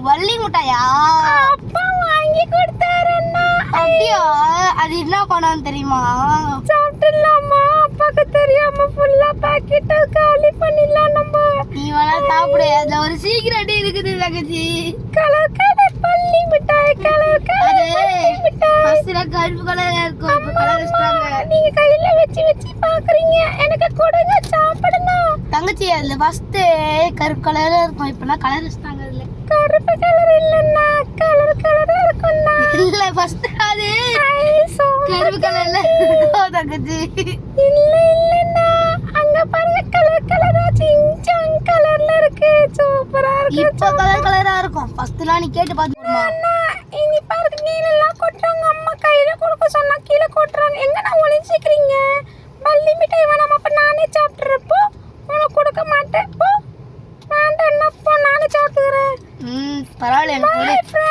வள்ளி முட்டாயா? அப்பா வாங்கி கொடுத்தாரண்ணா. அப்படியா? அது என்ன பண்ணான்னு தெரியுமா? சாப்பிட்டுலாமா? அப்பாக்கு தெரியாம ஃபுல்லா பாக்கெட்ட காலி பண்ணிடலாம் நம்ம. நீ வேணா சாப்பிடு, அதுல ஒரு சீக்கிரட் இருக்குது தங்கச்சி. கலர் கலர் பள்ளி மிட்டாய், கலர் கலர் பள்ளி மிட்டாய். ஃபர்ஸ்ட்ல கருப்பு கலரா இருக்கும், இப்ப கலர் வச்சிட்டாங்க. நீங்க கையில வச்சு வச்சு பாக்குறீங்க, எனக்கு கொடுங்க சாப்பிடணும். தங்கச்சி அதுல ஃபர்ஸ்ட் கருப்பு கலரா இருக்கும், இப்பனா கலர் வச்சிட்டாங்க. அதுல கருப்பு கலர் இல்லன்னா கலர் கலரா இருக்கும்னா. இல்ல ஃபர்ஸ்ட் அது கருப்பு கலர்ல தங்கச்சி. இல்ல இல்லன்னா அங்க பாருங்க கலர் கலரா சிங்சாங் கலர்ல இருக்கு. சூப்பரா இருக்கு. இப்போ கலர் கலரா இருக்கும். ஃபர்ஸ்ட்லாம் நீ கேட்டு பாத்துமா. இனி பாருங்க கீழெல்லாம் கொட்டுறாங்க. அம்மா கையில கொடுக்க சொன்னா கீழே கொட்டுறாங்க. எங்கடா ஒளிஞ்சிக்கிறீங்க? பள்ளி மிட்டாய் வேணாம், அப்ப நானே சாப்பிட்றப்போ உனக்கு கொடுக்க மாட்டேன். போ வேண்டாம், என்னப்போ நானே சாப்பிட்டுக்கிறேன். பரவாயில்ல எனக்கு.